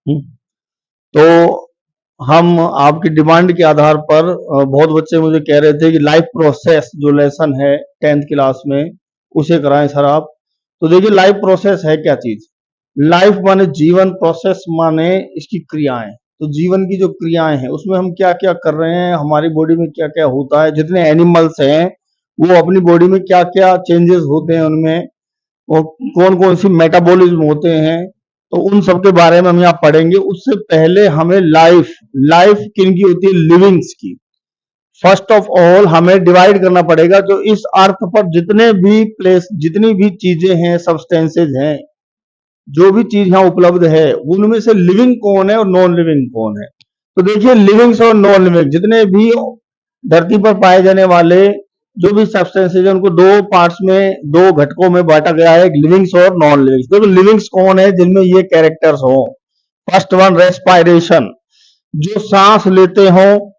हम्म, तो हम आपकी डिमांड के आधार पर बहुत बच्चे मुझे कह रहे थे कि लाइफ प्रोसेस जो लेसन है 10th क्लास में उसे कराएं सर आप। तो देखिए लाइफ प्रोसेस है क्या चीज। लाइफ माने जीवन, प्रोसेस माने इसकी क्रियाएं। तो जीवन की जो क्रियाएं हैं उसमें हम क्या क्या कर रहे हैं, हमारी बॉडी में क्या क्या होता है, जितने एनिमल्स हैं वो अपनी बॉडी में क्या क्या चेंजेस होते हैं उनमें, और कौन कौन सी मेटाबॉलिज्म होते हैं, तो उन सब के बारे में हम यहाँ पढ़ेंगे। उससे पहले हमें लाइफ लाइफ किन की होती है, लिविंग्स की। फर्स्ट ऑफ ऑल हमें डिवाइड करना पड़ेगा जो इस अर्थ पर जितने भी प्लेस, जितनी भी चीजें हैं, सब्सटेंसेज हैं, जो भी चीज यहाँ उपलब्ध है उनमें से लिविंग कौन है और नॉन लिविंग कौन है। तो देखिए लिविंग्स और नॉन लिविंग जितने भी धरती पर पाए जाने वाले जो भी सब्सटेंसेज है उनको दो पार्ट्स में, दो घटकों में बांटा गया है, लिविंग्स और नॉन लिविंग्स। देखो लिविंग्स कौन है, जिनमें ये कैरेक्टर्स हो। फर्स्ट वन रेस्पायरेशन, जो सांस लेते हो,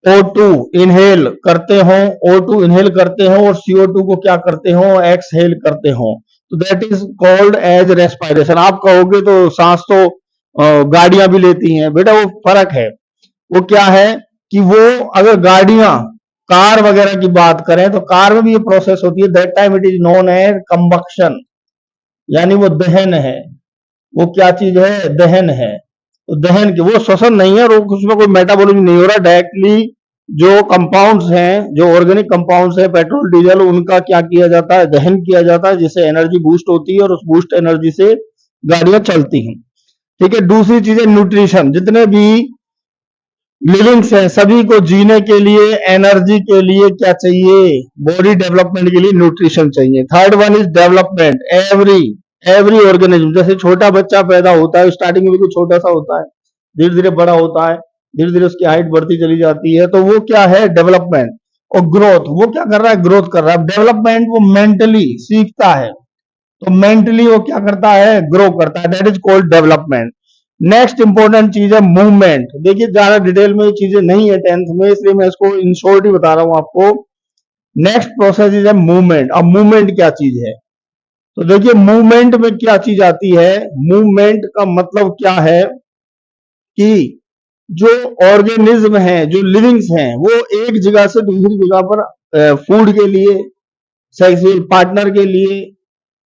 O2 इनहेल करते हो, O2 इनहेल करते हो और CO2 को क्या करते हो, एक्सहेल करते हो। तो that is called as respiration. आप कहोगे तो सांस तो गाड़ियां भी लेती हैं, बेटा वो फर्क है। वो क्या है कि वो अगर गाड़ियां, कार वगैरह की बात करें तो कार में भी ये प्रोसेस होती है, that time it is known as combustion, यानी वो दहन है। वो क्या चीज है, दहन है। तो दहन की वो श्वसन नहीं है और उसमें कोई मेटाबॉलिज्म नहीं हो रहा, डायरेक्टली जो कंपाउंड्स हैं, जो ऑर्गेनिक कंपाउंड्स हैं, पेट्रोल डीजल, उनका क्या किया जाता है, दहन किया जाता है, जिससे एनर्जी बूस्ट होती है और उस बूस्ट एनर्जी से गाड़ियां चलती हैं। ठीक है। दूसरी चीज है न्यूट्रिशन, जितने भी लिविंग्स हैं सभी को जीने के लिए, एनर्जी के लिए क्या चाहिए, बॉडी डेवलपमेंट के लिए न्यूट्रिशन चाहिए। Third one is development, every every organism, जैसे छोटा बच्चा पैदा होता है स्टार्टिंग में बिल्कुल छोटा सा होता है, धीरे धीरे बड़ा होता है, धीरे धीरे उसकी हाइट बढ़ती चली जाती है, तो वो क्या है, डेवलपमेंट। और ग्रोथ, वो क्या कर रहा है, ग्रोथ कर रहा है। डेवलपमेंट वो मेंटली सीखता है, तो मेंटली वो क्या करता है, ग्रो करता है, that is called development. Next important चीज है मूवमेंट। देखिए ज्यादा डिटेल में ये चीजें नहीं है 10th में, इसलिए मैं इसको इन शॉर्ट ही बता रहा हूं आपको। नेक्स्ट प्रोसेस इज है मूवमेंट। अब मूवमेंट क्या चीज है, तो देखिए मूवमेंट में क्या चीज आती है। मूवमेंट का मतलब क्या है कि जो ऑर्गेनिज्म है, जो लिविंग्स हैं, वो एक जगह से दूसरी जगह पर फूड के लिए, सेक्सुअल पार्टनर के लिए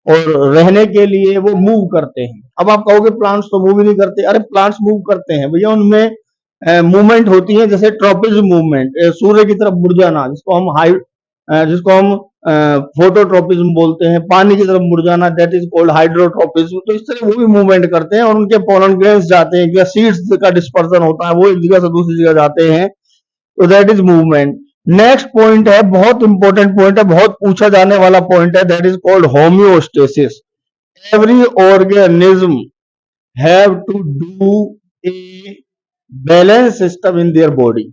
और रहने के लिए वो मूव करते हैं। अब आप कहोगे प्लांट्स तो मूव ही नहीं करते। अरे प्लांट्स मूव करते हैं भैया, उनमें मूवमेंट होती है, जैसे ट्रॉपिज्म मूवमेंट, सूर्य की तरफ मुड़ जाना, जिसको हम फोटोट्रोपिज्म बोलते हैं, पानी की तरफ मुड़ जाना, दैट इज कॉल्ड हाइड्रोट्रोपिज्म। तो इस तरह वो भी मूवमेंट करते हैं और उनके पोलन ग्रेन्स जाते हैं, या सीड्स का डिस्पर्सन होता है, वो एक जगह से दूसरी जगह जाते हैं, तो that is movement. Next point है, बहुत इंपॉर्टेंट पॉइंट है, बहुत पूछा जाने वाला पॉइंट है, that is called homeostasis. Every organism have to do a balance system in their body.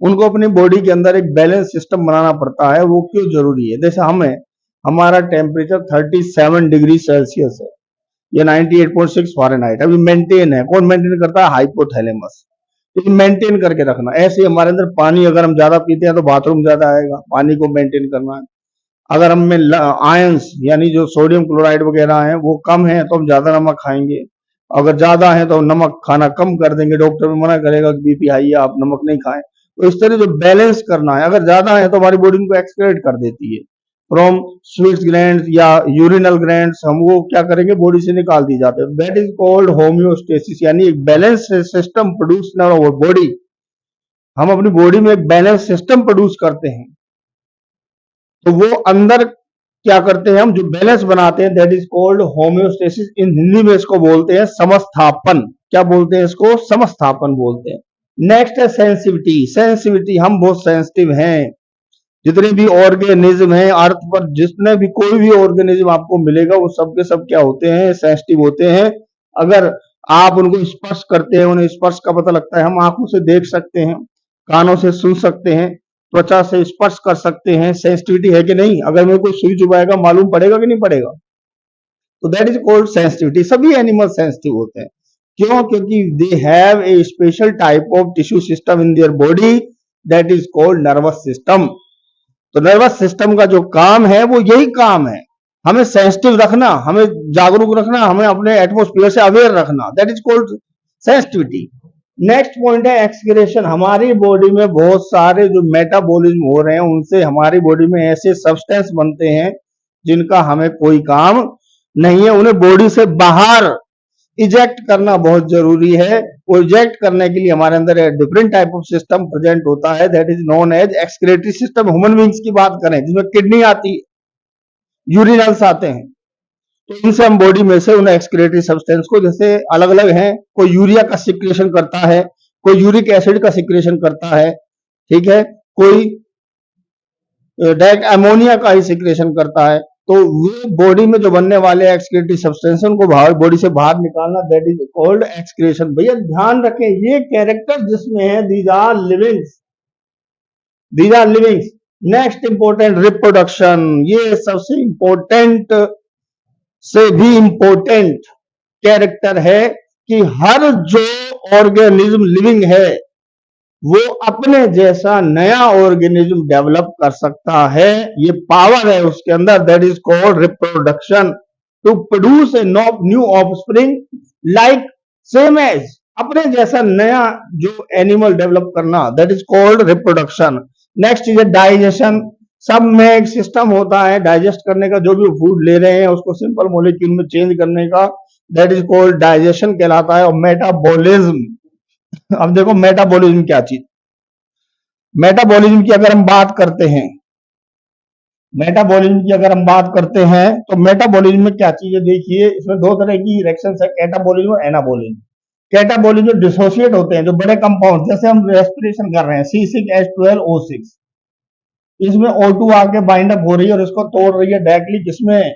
उनको अपनी बॉडी के अंदर एक बैलेंस सिस्टम बनाना पड़ता है। वो क्यों जरूरी है, जैसे हमें, हमारा टेम्परेचर 37 डिग्री सेल्सियस है, ये 98.6 फ़ारेनहाइट अभी मेंटेन है। कौन मेंटेन करता है, हाइपोथैलेमस। तो मेंटेन करके रखना। ऐसे हमारे अंदर पानी अगर हम ज्यादा पीते हैं तो बाथरूम ज्यादा आएगा, पानी को मेंटेन करना है। अगर हम में आयंस यानी जो सोडियम क्लोराइड वगैरह है वो कम है तो हम ज्यादा नमक खाएंगे, अगर ज्यादा है तो नमक खाना कम कर देंगे, डॉक्टर भी मना करेगा कि बीपी हाई है आप नमक नहीं खाएं। तो इस तरह जो बैलेंस करना है, अगर ज्यादा है तो हमारी बॉडी को एक्सक्रीट कर देती है फ्रॉम स्वीट्स ग्लैंड्स या यूरिनल ग्लैंड्स, हम वो क्या करेंगे, बॉडी से निकाल दी जाते हैं। दैट इज कॉल्ड होम्योस्टेसिस, यानी एक balance system produce in our body. हम अपनी बॉडी में एक बैलेंस सिस्टम प्रोड्यूस करते हैं, तो वो अंदर क्या करते हैं, हम जो बैलेंस बनाते हैं, दैट इज कॉल्ड होम्योस्टेसिस। इन हिंदी में इसको बोलते हैं समस्थापन। क्या बोलते हैं इसको, समस्थापन बोलते हैं। नेक्स्ट है सेंसिटिविटी। सेंसिटिविटी, हम बहुत सेंसिटिव हैं। जितने भी ऑर्गेनिज्म हैं अर्थ पर, जितने भी कोई भी ऑर्गेनिज्म आपको मिलेगा वो सब के सब क्या होते हैं, सेंसिटिव होते हैं। अगर आप उनको स्पर्श करते हैं, उन्हें स्पर्श का पता लगता है, हम आंखों से देख सकते हैं, कानों से सुन सकते हैं, त्वचा से स्पर्श कर सकते हैं। सेंसिटिविटी है कि नहीं, अगर मेरे को सुई चुभाएगा मालूम पड़ेगा कि नहीं पड़ेगा, तो दैट इज कॉल्ड सेंसिटिविटी। सभी एनिमल सेंसिटिव होते हैं। क्यों, क्योंकि they have a special type of tissue system in their body, that is called nervous system. तो नर्वस सिस्टम का जो काम है वो यही काम है, हमें सेंसिटिव रखना, हमें जागरूक रखना, हमें अपने एटमोस्फियर से अवेयर रखना, that is called sensitivity. Next point है एक्सक्रीशन। हमारी बॉडी में बहुत सारे जो मेटाबॉलिज्म हो रहे हैं उनसे हमारी बॉडी में ऐसे सब्सटेंस बनते हैं जिनका हमें कोई काम नहीं है, उन्हें बॉडी से बाहर इजेक्ट करना बहुत जरूरी है। वो इजेक्ट करने के लिए हमारे अंदर different type of system present होता है, that is known as excretory system. Human beings की बात करें जिसमें किडनी आती है, यूरिनल्स आते हैं, तो इनसे हम बॉडी में से उन एक्सक्रेटरी सब्सटेंस को, जैसे अलग अलग हैं, कोई यूरिया का सिक्रेशन करता है, कोई यूरिक एसिड का सिक्रेशन करता है, ठीक है, कोई डायरेक्ट अमोनिया का ही सिक्रेशन करता है। तो वो बॉडी में जो बनने वाले एक्सक्रेटरी सब्सटेंस उनको बॉडी से बाहर निकालना, दैट इज कॉल्ड एक्सक्रेशन। भैया ध्यान रखें ये कैरेक्टर जिसमें है these are livings, these are livings. Next important reproduction, ये सबसे इंपॉर्टेंट से भी इंपॉर्टेंट कैरेक्टर है कि हर जो ऑर्गेनिज्म लिविंग है वो अपने जैसा नया ऑर्गेनिज्म डेवलप कर सकता है, ये पावर है उसके अंदर, that is called reproduction. To produce a new offspring like same as, अपने जैसा नया जो एनिमल डेवलप करना, that is called reproduction. Next is digestion. सब में एक सिस्टम होता है डाइजेस्ट करने का, जो भी फूड ले रहे हैं उसको सिंपल मॉलिक्यूल में चेंज करने का, दैट इज कॉल्ड डाइजेशन कहलाता है। और मेटाबॉलिज्म, अब देखो मेटाबॉलिज्म क्या चीज, मेटाबॉलिज्म की अगर हम बात करते हैं, मेटाबॉलिज्म की अगर हम बात करते हैं तो मेटाबॉलिज्म में क्या चीज है, देखिए इसमें दो तरह की रिएक्शंस है, कैटाबॉलिज्म और एनाबॉलिज्म। कैटाबॉलिज्म डिसोसिएट होते हैं जो बड़े कंपाउंड, जैसे हम रेस्पिरेशन कर रहे हैं C6H12O6, इसमें O2 आके बाइंड अप हो रही है और इसको तोड़ रही है डायरेक्टली, जिसमें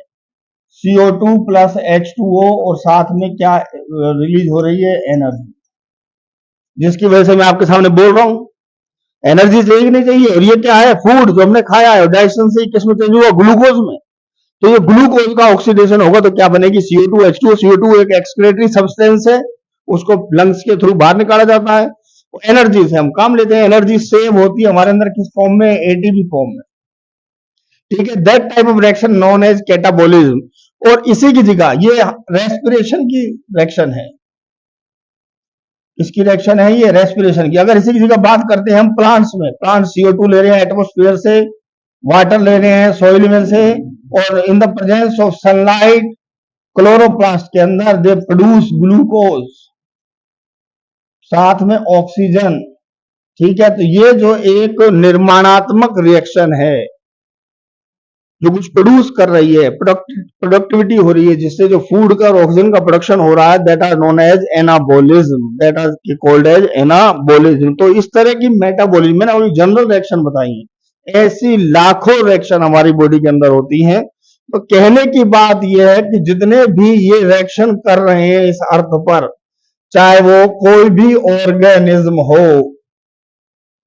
CO2 प्लस H2O और साथ में क्या रिलीज हो रही है, एनर्जी, जिसकी वजह से मैं आपके सामने बोल रहा हूं एनर्जी चाहिए कि नहीं चाहिए। और ये क्या है, फूड जो हमने खाया है, डाइजेशन से किसमें चेंज हुआ, ग्लूकोज में। तो ये ग्लूकोज का ऑक्सीडेशन होगा तो क्या बनेगी, CO2 H2O। CO2 एक एक्सक्रेटरी सब्सटेंस है, उसको लंग्स के थ्रू बाहर निकाला जाता है। एनर्जी से हम काम लेते हैं, एनर्जी सेव होती है हमारे अंदर किस फॉर्म में, ATP फॉर्म में, ठीक है। That type of reaction known as catabolism. और इसी की जगह ये रेस्पिरेशन की रिएक्शन है, इसकी रिएक्शन है ये रेस्पिरेशन की। अगर इसी की जगह बात करते हैं हम प्लांट्स में, प्लांट CO2 ले रहे हैं एटमोस्फेयर से, वाटर ले रहे हैं सॉइल में से, और in the presence of sunlight chloroplast के अंदर दे प्रोड्यूस ग्लूकोज, साथ में ऑक्सीजन, ठीक है। तो ये जो एक निर्माणात्मक रिएक्शन है जो कुछ प्रोड्यूस कर रही है, प्रोडक्टिविटी हो रही है, जिससे जो फूड का और ऑक्सीजन का प्रोडक्शन हो रहा है, that are known as anabolism, that are called as anabolism. तो इस तरह की मेटाबॉलिज्म, मैंने अभी जनरल रिएक्शन बताई है, ऐसी लाखों रिएक्शन हमारी बॉडी के अंदर होती हैं। तो कहने की बात यह है कि जितने भी ये रिएक्शन कर रहे हैं इस अर्थ पर, चाहे वो कोई भी ऑर्गेनिज्म हो,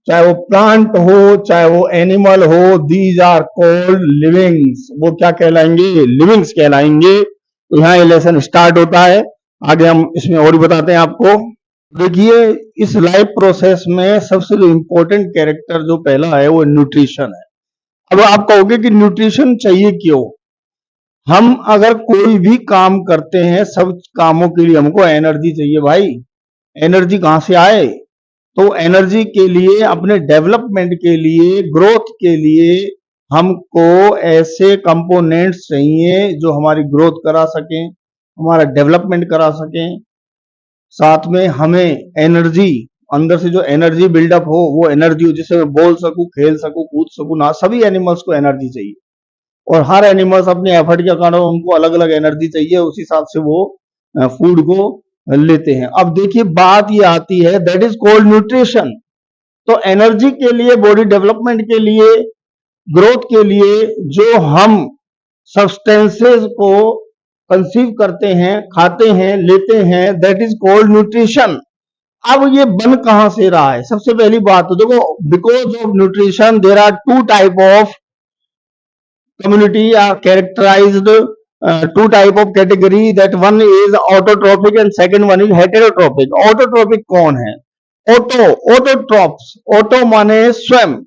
चाहे वो प्लांट हो चाहे वो एनिमल हो, दीज आर कॉल्ड लिविंग्स। वो क्या कहलाएंगे, लिविंग्स कहलाएंगे। तो यहाँ ये लेसन स्टार्ट होता है, आगे हम इसमें और भी बताते हैं आपको। देखिए इस लाइफ प्रोसेस में सबसे जो इंपॉर्टेंट कैरेक्टर जो पहला है वो न्यूट्रिशन है। अब आप कहोगे कि न्यूट्रिशन चाहिए क्यों, हम अगर कोई भी काम करते हैं सब कामों के लिए हमको एनर्जी चाहिए भाई। एनर्जी कहां से आए, तो एनर्जी के लिए, अपने डेवलपमेंट के लिए, ग्रोथ के लिए हमको ऐसे कंपोनेंट्स चाहिए जो हमारी ग्रोथ करा सकें, हमारा डेवलपमेंट करा सकें, साथ में हमें एनर्जी, अंदर से जो एनर्जी बिल्डअप हो वो एनर्जी हो जिससे मैं बोल सकूं, खेल सकूं, कूद सकूं ना। सभी एनिमल्स को एनर्जी चाहिए और हर एनिमल्स अपने एफर्ट के कारण उनको अलग अलग एनर्जी चाहिए, उस हिसाब से वो फूड को लेते हैं। अब देखिए बात ये आती है, दैट इज कॉल्ड न्यूट्रिशन। तो एनर्जी के लिए, बॉडी डेवलपमेंट के लिए, ग्रोथ के लिए जो हम सब्सटेंसेस को कंसीव करते हैं, खाते हैं, लेते हैं, दैट इज कॉल्ड न्यूट्रिशन। अब ये बन कहां से रहा है, सबसे पहली बात तो देखो, because of nutrition there are two type of community are characterized two type of category, that one is autotrophic and second one is heterotrophic. autotrophic कौन है, autotrophs, auto माने स्वयं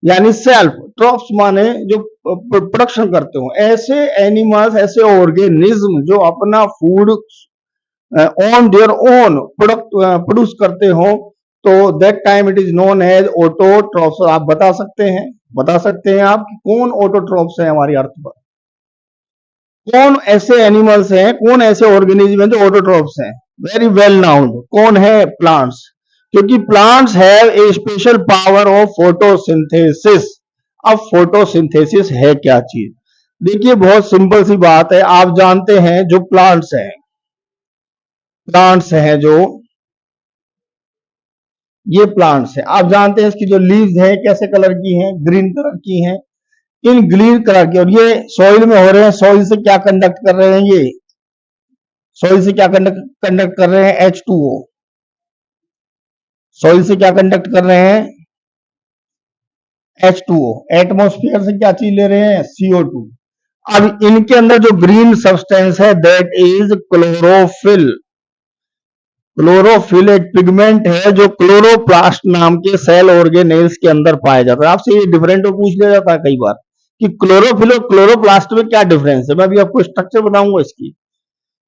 यानी सेल्फ, ट्रॉप्स माने जो प्रोडक्शन करते हो। ऐसे एनिमल्स, ऐसे ऑर्गेनिज्म जो अपना food on their own product produce करते हो, तो that time it is known as autotrophs. आप बता सकते हैं आप कि कौन ऑटोट्रॉफ्स है हमारी अर्थ पर, कौन ऐसे एनिमल्स हैं, कौन ऐसे ऑर्गेनिज्म हैं जो ऑटोट्रॉफ्स हैं? वेरी वेल नाउन, कौन है? प्लांट्स, क्योंकि plants have a special power of photosynthesis. अब फोटोसिंथेसिस है क्या चीज? देखिए बहुत सिंपल सी बात है, आप जानते हैं जो प्लांट्स हैं जो ये प्लांट्स हैं, आप जानते हैं इसकी जो लीव्स हैं कैसे कलर की हैं? ग्रीन कलर की हैं। इन ग्रीन कलर के, और ये सॉइल में हो रहे हैं, सॉइल से क्या कंडक्ट कर रहे हैं? ये सॉइल से क्या कंडक्ट कर रहे हैं? H2O। सॉइल से क्या कंडक्ट कर रहे हैं? H2O। एटमॉस्फेयर से क्या चीज ले रहे हैं? CO2। अब इनके अंदर जो ग्रीन सब्सटेंस है दैट इज क्लोरोफिल। क्लोरोफिल एक पिगमेंट है जो क्लोरोप्लास्ट नाम के सेल ऑर्गेनेल्स के अंदर पाया जाता है। आपसे ये डिफरेंट पूछ लिया जाता है कई बार कि क्लोरोफिल और क्लोरोप्लास्ट में क्या डिफरेंस है। मैं अभी आपको स्ट्रक्चर बताऊंगा इसकी।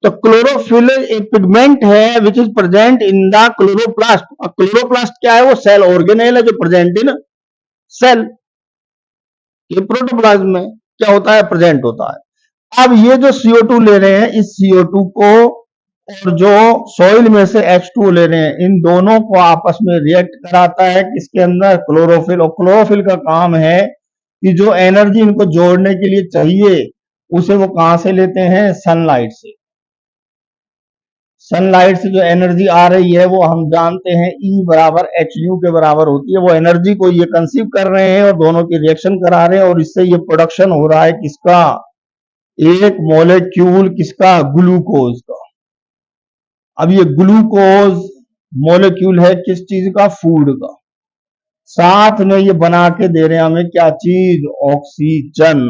तो क्लोरोफिल एक पिगमेंट है which is present in the chloroplast. और क्लोरोप्लास्ट क्या है? वो सेल ऑर्गेनेल है जो प्रेजेंट इन सेल। ये प्रोटोप्लाज्म में क्या होता है? प्रेजेंट होता है। अब ये जो CO2 ले रहे हैं, इस CO2 को और जो सॉइल में से H2O ले रहे हैं, इन दोनों को आपस में रिएक्ट कराता है किसके अंदर? क्लोरोफिल। और क्लोरोफिल का काम है कि जो एनर्जी इनको जोड़ने के लिए चाहिए उसे वो कहां से लेते हैं? सनलाइट से। सनलाइट से जो एनर्जी आ रही है वो हम जानते हैं E बराबर HU के बराबर होती है। वो एनर्जी को ये कंसीव कर रहे हैं और दोनों की रिएक्शन करा रहे हैं, और इससे ये प्रोडक्शन हो रहा है किसका? एक मॉलिक्यूल किसका? ग्लूकोज का। अब ये ग्लूकोज मॉलिक्यूल है किस चीज का? फूड का। साथ में ये बना के दे रहे हैं हमें क्या चीज? ऑक्सीजन।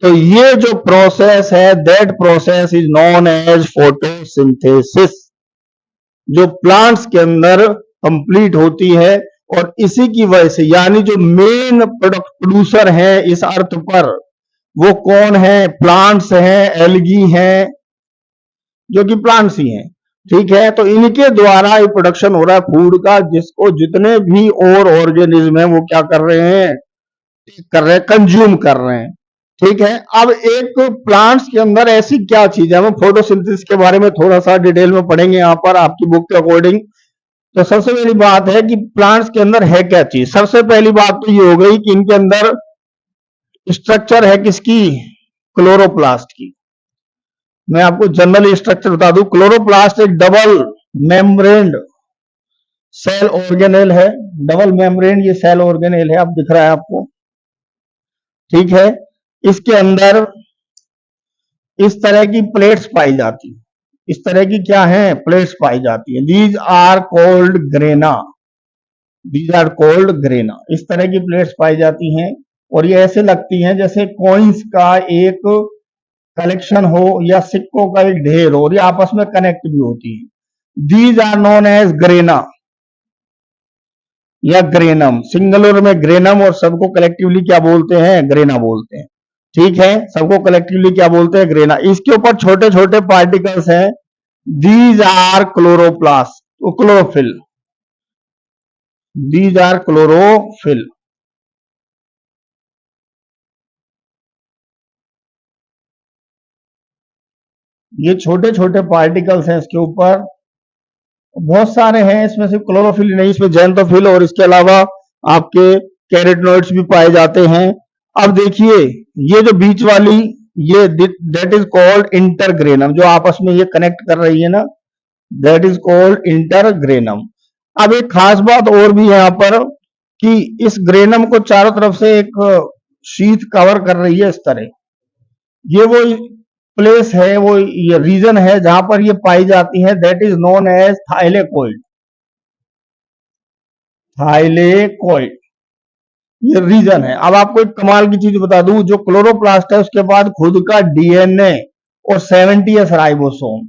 तो ये जो प्रोसेस है that process is known as photosynthesis, जो प्लांट्स के अंदर कंप्लीट होती है। और इसी की वजह से, यानी जो मेन प्रोडक्ट प्रोड्यूसर है इस अर्थ पर, वो कौन है? प्लांट्स हैं, एल्गी हैं, जो कि प्लांट्स ही हैं। ठीक है, तो इनके द्वारा ये प्रोडक्शन हो रहा है फूड का, जिसको जितने भी और ऑर्गेनिज्म है वो क्या कर रहे हैं? कंज्यूम कर रहे हैं। ठीक है, अब एक प्लांट्स के अंदर ऐसी क्या चीज है, हम फोटोसिंथेसिस के बारे में थोड़ा सा डिटेल में पढ़ेंगे यहाँ पर आपकी बुक के अकॉर्डिंग। तो सबसे पहली बात है कि प्लांट्स के अंदर है क्या चीज। सबसे पहली बात तो ये हो गई कि इनके अंदर स्ट्रक्चर है किसकी? क्लोरोप्लास्ट की। मैं आपको जनरल स्ट्रक्चर बता दूं, क्लोरोप्लास्ट एक डबल मेम्ब्रेन सेल ऑर्गेनेल है। डबल मेम्ब्रेन ये सेल ऑर्गेनेल है, अब दिख रहा है आपको। ठीक है, इसके अंदर इस तरह की प्लेट्स पाई जाती है। इस तरह की क्या है? प्लेट्स पाई जाती है। These are called grana. These are called grana. इस तरह की प्लेट्स पाई जाती हैं, और ये ऐसे लगती हैं जैसे कॉइन्स का एक कलेक्शन हो या सिक्कों का एक ढेर हो, और ये आपस में कनेक्ट भी होती है। These are known as grana या ग्रेनम। सिंगुलर में ग्रेनम, और सबको कलेक्टिवली क्या बोलते हैं? ग्रेना बोलते हैं। ठीक है, सबको कलेक्टिवली क्या बोलते हैं? ग्रेना। इसके ऊपर छोटे छोटे पार्टिकल्स हैं, these are chloroplast, chlorophyll. These are chlorophyll. ये छोटे छोटे पार्टिकल्स हैं इसके ऊपर, बहुत सारे हैं इसमें, सिर्फ क्लोरोफिल नहीं, इसमें जैंथोफिल और इसके अलावा आपके कैरोटिनॉइड्स भी पाए जाते हैं। अब देखिए ये जो बीच वाली, ये दैट इज कॉल्ड इंटरग्रेनम, जो आपस में ये कनेक्ट कर रही है ना, दैट इज कॉल्ड इंटरग्रेनम। अब एक खास बात और भी है यहाँ पर कि इस ग्रेनम को चारों तरफ से एक शीट कवर कर रही है इस तरह। ये वो प्लेस है, वो ये रीजन है जहां पर ये पाई जाती है, that is known as thylakoid. Thylakoid ये रीजन है। अब आपको एक कमाल की चीज बता दूं, जो क्लोरोप्लास्ट है उसके बाद खुद का डीएनए और 70s राइबोसोम।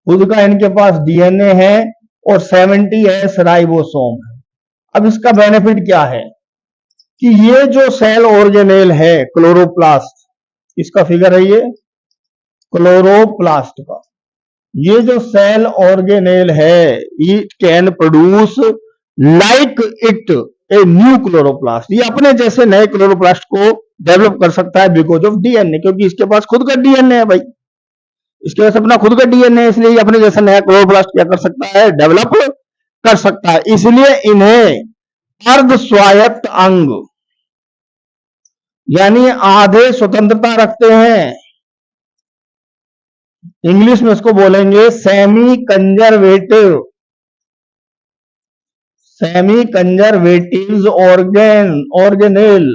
खुद का इनके पास डीएनए है और 70s राइबोसोम है। अब इसका बेनिफिट क्या है कि ये जो सेल ऑर्गेनेल है क्लोरोप्लास्ट, इसका फिगर है ये क्लोरोप्लास्ट का। ये जो सेल ऑर्गेनेल है, it can produce like it a new chloroplast, ये अपने जैसे नए क्लोरोप्लास्ट को डेवलप कर सकता है बिकॉज ऑफ डीएनए, क्योंकि इसके पास खुद का डीएनए है भाई, इसके पास अपना खुद का डीएनए, इसलिए ये अपने जैसा नया क्लोरोप्लास्ट क्या कर सकता है, डेवलप कर सकता है। इसलिए इन्हें अर्ध स्वायत्त अंग यानी आधे स्वतंत्रता रखते हैं। इंग्लिश में इसको बोलेंगे semi conservative, semi conservative organelle.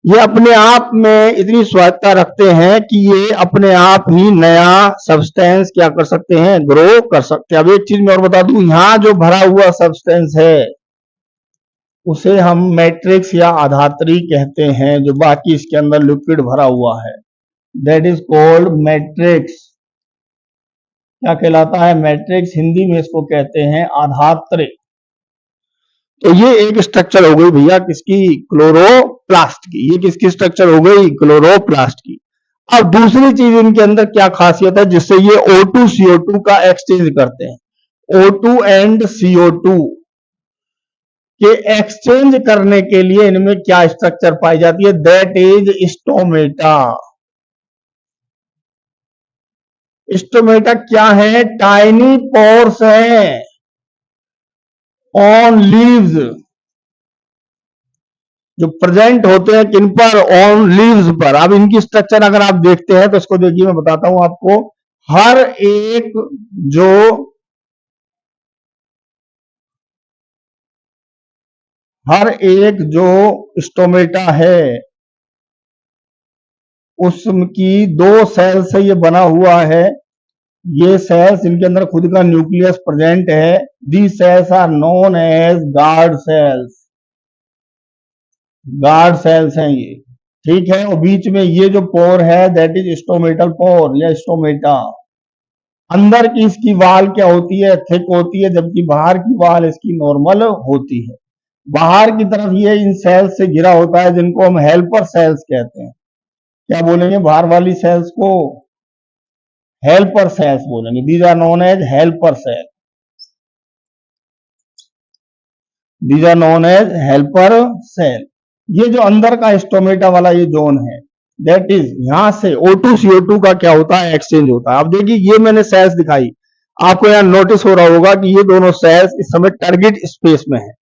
ये अपने आप में इतनी स्वायत्तता रखते हैं कि ये अपने आप ही नया सब्सटेंस क्या कर सकते हैं, ग्रो कर सकते हैं। अब एक चीज मैं और बता दूं, यहां जो भरा हुआ सब्सटेंस है उसे हम मैट्रिक्स या आधात्री कहते हैं, जो बाकी इसके अंदर लिक्विड भरा हुआ है, दैट इज कॉल्ड मैट्रिक्स। क्या कहलाता है, मैट्रिक्स। हिंदी में इसको कहते हैं आधात्री। तो ये एक स्ट्रक्चर हो गई भैया किसकी, क्लोरोप्लास्ट की। ये किसकी स्ट्रक्चर हो गई, क्लोरोप्लास्ट की। अब दूसरी चीज इनके अंदर क्या खासियत है जिससे ये O2 CO2 का एक्सचेंज करते हैं। O2 एंड CO2 के एक्सचेंज करने के लिए इनमें क्या स्ट्रक्चर पाई जाती है, दैट इज स्टोमेटा। स्टोमेटा क्या है, टाइनी पोर्स है ऑन लीव्स, जो प्रेजेंट होते हैं किन पर, ऑन लीव्स पर। अब इनकी स्ट्रक्चर अगर आप देखते हैं तो इसको देखिए, मैं बताता हूं आपको। हर एक जो स्टोमेटा है उसकी दो सेल से ये बना हुआ है। ये सेल्स, इनके अंदर खुद का न्यूक्लियस प्रेजेंट है। The cells are known as guard cells, guard cells हैं ये, ठीक है। और बीच में ये जो पोर है दैट इज स्टोमेटल पोर या स्टोमेटा। अंदर की इसकी वाल क्या होती है, थिक होती है, जबकि बाहर की वाल इसकी नॉर्मल होती है। बाहर की तरफ ये इन सेल्स से घिरा होता है जिनको हम हेल्पर सेल्स कहते हैं। क्या बोलेंगे बाहर वाली सेल्स को, हेल्पर सेल्स बोलेंगे। These are known as helper cell, these are known as helper cell. ये जो अंदर का स्टोमेटा वाला ये जोन है, दैट इज यहां से O2 CO2 का क्या होता है, एक्सचेंज होता है। अब देखिए ये मैंने सेल्स दिखाई, आपको यहां नोटिस हो रहा होगा कि ये दोनों सेल्स इस समय टारगेट स्पेस में है।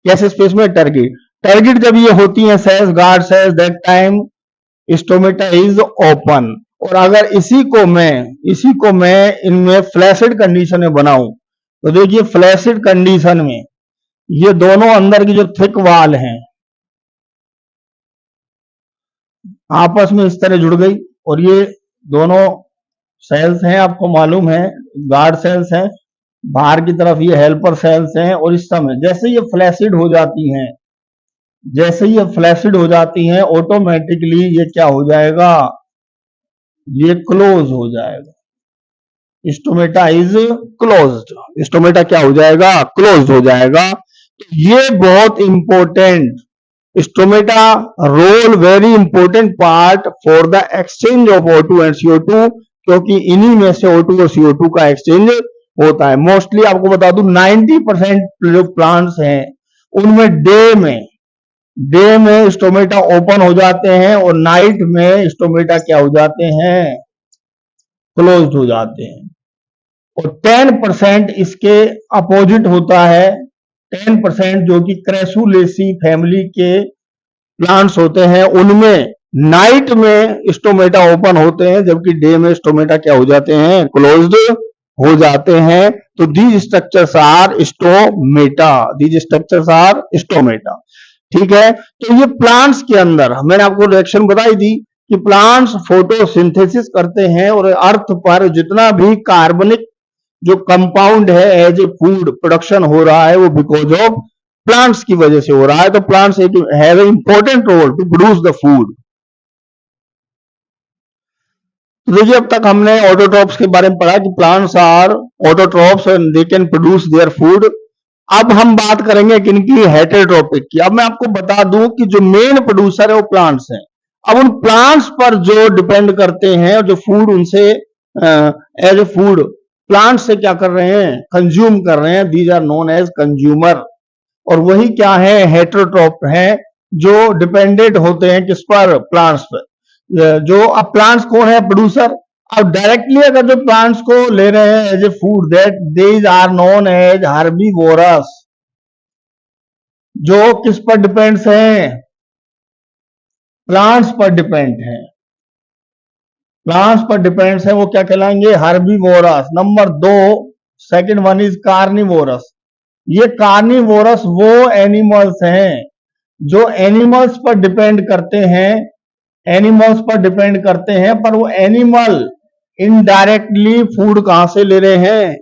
कैसे स्पेस में, टारगेट। टारगेट जब ये होती है cells, guard cells, that time stomata is open. और अगर इसी को मैं इनमें फ्लैसिड कंडीशन में बनाऊं तो देखिए फ्लैसिड कंडीशन में ये दोनों अंदर की जो थिक वाल हैं आपस में इस तरह जुड़ गई, और ये दोनों सेल्स हैं, आपको मालूम है गार्ड सेल्स हैं, बाहर की तरफ ये हेल्पर सेल्स हैं। और इस समय जैसे ये फ्लैसिड हो जाती हैं, जैसे ये फ्लैसिड हो जाती हैं, ऑटोमेटिकली ये क्या हो जाएगा, ये क्लोज हो जाएगा। स्टोमेटा इज क्लोज्ड, स्टोमेटा क्या हो जाएगा, क्लोज्ड हो जाएगा। तो ये बहुत important, stomata role very important part for the exchange of O2 and CO2, क्योंकि इन्हीं में से O2 और CO2 का एक्सचेंज होता है। मोस्टली आपको बता दूं 90% जो प्लांट्स हैं उनमें डे में स्टोमेटा ओपन हो जाते हैं और नाइट में स्टोमेटा क्या हो जाते हैं, क्लोज्ड हो जाते हैं। और 10% इसके अपोजिट होता है, 10% जो कि क्रेसुलेसी फैमिली के प्लांट्स होते हैं उनमें नाइट में स्टोमेटा ओपन होते हैं, जबकि डे में स्टोमेटा क्या हो जाते हैं, क्लोज्ड हो जाते हैं। तो these structures are stomata, these structures are stomata, ठीक है। तो ये प्लांट्स के अंदर मैंने आपको रिएक्शन बताई थी कि प्लांट्स फोटोसिंथेसिस करते हैं और अर्थ पर जितना भी कार्बनिक जो कंपाउंड है एज ए फूड प्रोडक्शन हो रहा है वो बिकॉज ऑफ प्लांट्स की वजह से हो रहा है। तो प्लांट्स एक have a important role to produce the food. तो देखिए अब तक हमने ऑटोट्रॉप्स के बारे में पढ़ा कि plants are autotrophs and they can produce their food. अब हम बात करेंगे किनकी, हेटेरोट्रॉपिक की। अब मैं आपको बता दूं कि जो मेन प्रोड्यूसर है वो प्लांट्स हैं। अब उन प्लांट्स पर जो डिपेंड करते हैं और जो फूड उनसे एज ए फूड प्लांट से क्या कर रहे हैं, कंज्यूम कर रहे हैं, these are known as consumer. और वही क्या है, हेटेरोट्रॉप है, जो डिपेंडेंट होते हैं किस पर, प्लांट्स पर। जो अब प्लांट्स कौन है, प्रोड्यूसर। अब डायरेक्टली अगर जो प्लांट्स को ले रहे हैं as a food, that these are known as herbivorous. जो किस पर डिपेंड्स हैं, प्लांट्स पर डिपेंड है, प्लांट्स पर डिपेंड्स है, वो क्या कहलाएंगे, herbivorous. Number 2, second one is carnivorous. ये कार्निवोरस वो एनिमल्स हैं जो एनिमल्स पर डिपेंड करते हैं, एनिमल्स पर डिपेंड करते हैं, पर वो एनिमल इनडायरेक्टली फूड कहां से ले रहे हैं,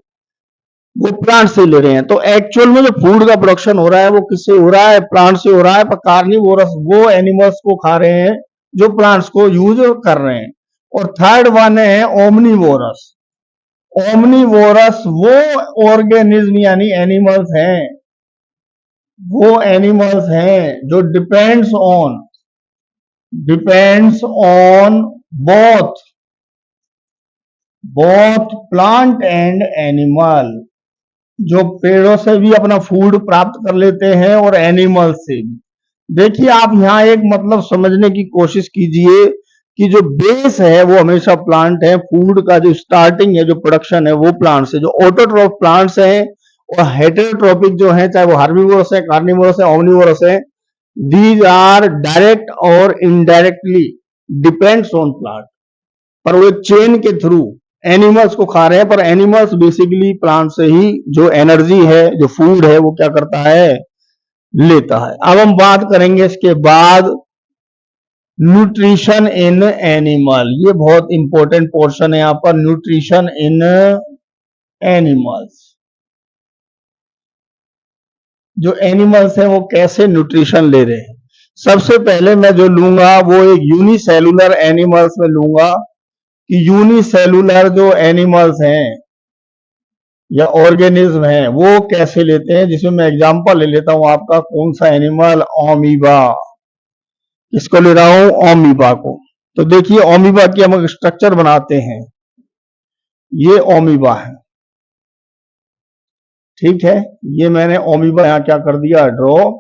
वो प्लांट से ले रहे हैं। तो एक्चुअल में जो फूड का प्रोडक्शन हो रहा है वो किससे हो रहा है, प्लांट से हो रहा है। पर कार्निवोरस वो एनिमल्स को खा रहे हैं जो प्लांट्स को यूज कर रहे हैं। और थर्ड वन है ओमनीवोरस। ओमनीवोरस वो ऑर्गेनिज्म यानी एनिमल्स हैं, वो एनिमल्स हैं जो depends on both plant and animal. जो पेड़ों से भी अपना फूड प्राप्त कर लेते हैं और एनिमल से भी। देखिए आप यहाँ एक मतलब समझने की कोशिश कीजिए कि जो बेस है वो हमेशा प्लांट है, फूड का जो स्टार्टिंग है, जो प्रोडक्शन है वो प्लांट से। जो ऑटोट्रॉफ प्लांट्स हैं और हेटेरोट्रॉपिक जो है, चाहे वो हार्बिवोरस है, कार्निवोरस है, ओमनिवोरस है, दीज आर डायरेक्ट और इनडायरेक्टली डिपेंड्स ऑन प्लांट। पर वो चेन के थ्रू एनिमल्स को खा रहे हैं, पर एनिमल्स बेसिकली प्लांट से ही जो एनर्जी है, जो फूड है, वो क्या करता है, लेता है। अब हम बात करेंगे इसके बाद न्यूट्रिशन इन एनिमल। ये बहुत इंपॉर्टेंट पोर्शन है यहां पर, न्यूट्रिशन इन एनिमल्स। जो एनिमल्स हैं वो कैसे न्यूट्रिशन ले रहे हैं। सबसे पहले मैं जो लूंगा वो एक यूनिसेलुलर एनिमल्स में लूंगा कि यूनिसेलुलर जो एनिमल्स हैं या ऑर्गेनिज्म हैं वो कैसे लेते हैं। जिसमें मैं एग्जांपल ले लेता हूं आपका, कौन सा एनिमल, अमीबा। किसको ले रहा हूं, अमीबा को। तो देखिए अमीबा की हम स्ट्रक्चर बनाते हैं, ये अमीबा है, ठीक है। ये मैंने अमीबा यहां क्या कर दिया, ड्रॉ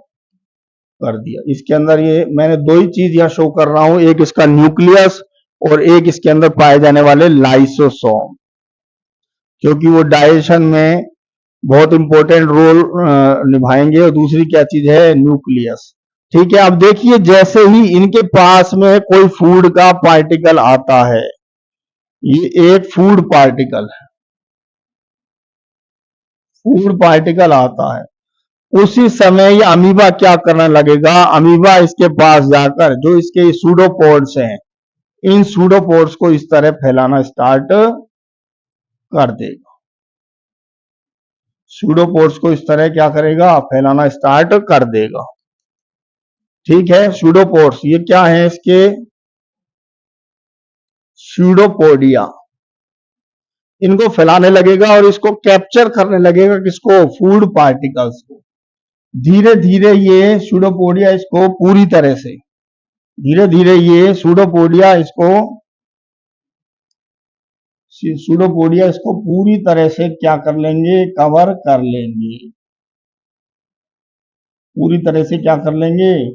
कर दिया। इसके अंदर ये मैंने दो ही चीज यहां शो कर रहा हूं, एक इसका न्यूक्लियस और एक इसके अंदर पाए जाने वाले लाइसोसोम, क्योंकि वो डाइजेशन में बहुत इंपॉर्टेंट रोल निभाएंगे। और दूसरी क्या चीज है, न्यूक्लियस, ठीक है। अब देखिए जैसे ही इनके पास में कोई फूड का पार्टिकल आता है, ये एक फूड पार्टिकल है, फूड पार्टिकल आता है, उसी समय ये अमीबा क्या करने लगेगा, अमीबा इसके पास जाकर जो इसके सूडोपोड्स हैं, इन सूडोपोड्स को इस तरह फैलाना स्टार्ट कर देगा। सूडोपोड्स को इस तरह क्या करेगा, फैलाना स्टार्ट कर देगा, ठीक है। सूडोपोड्स ये क्या है, इसके सूडोपोडिया, इनको फैलाने लगेगा और इसको कैप्चर करने लगेगा, किसको, फूड पार्टिकल्स को। धीरे धीरे ये सूडोपोडिया इसको पूरी तरह से, धीरे धीरे ये सूडोपोडिया इसको पूरी तरह से क्या कर लेंगे, कवर कर लेंगे, पूरी तरह से क्या कर लेंगे,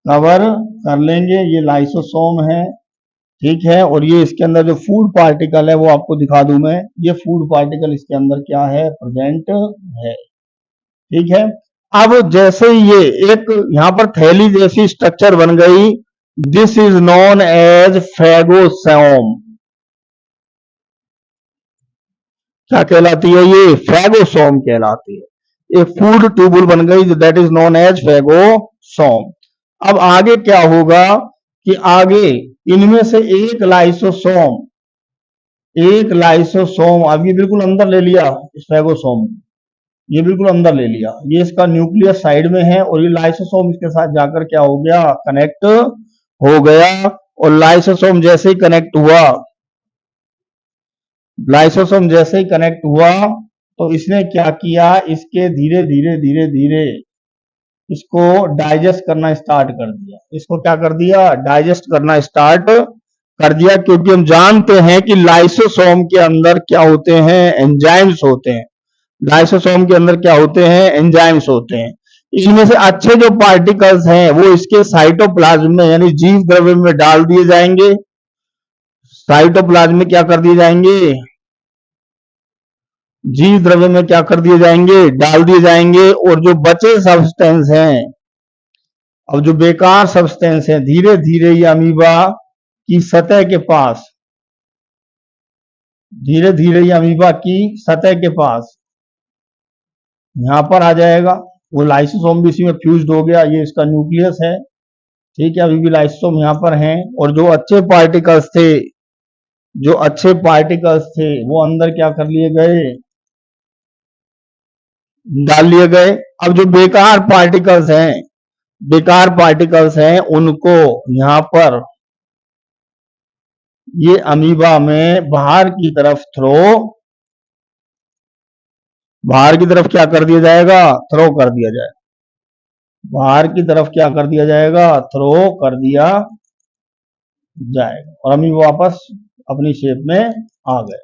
कवर कर लेंगे। ये लाइसोसोम है, ठीक है। और ये इसके अंदर जो फूड पार्टिकल है वो आपको दिखा दूं मैं, ये फूड पार्टिकल इसके अंदर क्या है, प्रेजेंट है, ठीक है। अब जैसे ये एक यहां पर थैली जैसी स्ट्रक्चर बन गई, this is known as phagosome. क्या कहलाती है ये, फैगोसोम कहलाती है। एक फूड ट्यूबुल बन गई, that is known as phagosome. अब आगे क्या होगा कि आगे इनमें से एक लाइसोसोम अब ये बिल्कुल अंदर ले लिया, इस फैगोसोम ये बिल्कुल अंदर ले लिया, ये इसका न्यूक्लियस साइड में है और ये लाइसोसोम इसके साथ जाकर क्या हो गया, कनेक्ट हो गया। और लाइसोसोम जैसे ही कनेक्ट हुआ, लाइसोसोम जैसे ही कनेक्ट हुआ तो इसने क्या किया, इसके धीरे धीरे धीरे धीरे इसको डाइजेस्ट करना स्टार्ट कर दिया। इसको क्या कर दिया, डाइजेस्ट करना स्टार्ट कर दिया, क्योंकि हम जानते हैं कि लाइसोसोम के अंदर क्या होते हैं, एंजाइम्स होते हैं। लाइसोसोम के अंदर क्या होते हैं, एंजाइम्स होते हैं। इनमें से अच्छे जो पार्टिकल्स हैं वो इसके साइटोप्लाज्म में यानी जीव द्रव्य में डाल दिए जाएंगे। साइटोप्लाज्म में क्या कर दिए जाएंगे, जीव द्रव्य में क्या कर दिए जाएंगे, डाल दिए जाएंगे। और जो बचे सब्सटेंस हैं, अब जो बेकार सब्सटेंस है, धीरे धीरे ये अमीबा की सतह के पास, धीरे धीरे ये अमीबा की सतह के पास यहां पर आ जाएगा। वो लाइसोसोम भी इसी में फ्यूज्ड हो गया, ये इसका न्यूक्लियस है, ठीक है। अभी भी लाइसोसोम यहां पर हैं, और जो अच्छे पार्टिकल्स थे, जो अच्छे पार्टिकल्स थे वो अंदर क्या कर लिए गए, डाल लिए गए। अब जो बेकार पार्टिकल्स हैं, बेकार पार्टिकल्स हैं, उनको यहां पर ये अमीबा में बाहर की तरफ बाहर की तरफ क्या कर दिया जाएगा, थ्रो कर दिया जाएगा। बाहर की तरफ क्या कर दिया जाएगा, थ्रो कर दिया जाएगा, और अमीबा वापस अपनी शेप में आ गया।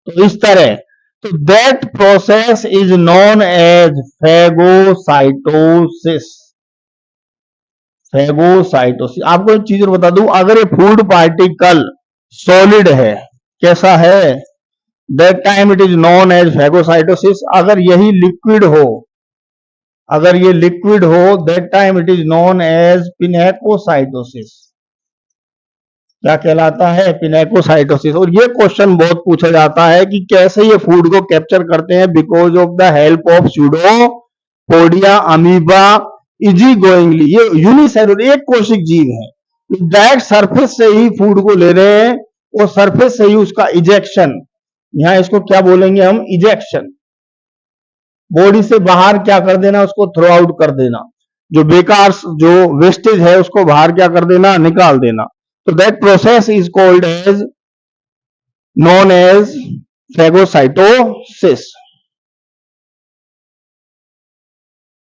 तो इस तरह, तो that process is known as phagocytosis. Phagocytosis. आपको एक चीज और बता दूं, अगर ये फूड पार्टिकल सॉलिड है, कैसा है, that time it is known as phagocytosis. अगर यही लिक्विड हो, अगर ये लिक्विड हो, that time it is known as pinocytosis. क्या कहलाता है, पिनेकोसाइटोसिस। और ये क्वेश्चन बहुत पूछा जाता है कि कैसे ये फूड को कैप्चर करते हैं, because of the help of pseudopodia amoeba easy goingly. ये यूनिसेलुलर एक कोशिक जीव है, डायरेक्ट सरफेस से ही फूड को ले रहे हैं, और सरफेस से ही उसका इजेक्शन, यहां इसको क्या बोलेंगे हम, इजेक्शन। बॉडी से बाहर क्या कर देना, उसको थ्रो आउट कर देना, जो बेकार जो वेस्टेज है उसको बाहर क्या कर देना, निकाल देना। तो that process is called as, known as phagocytosis।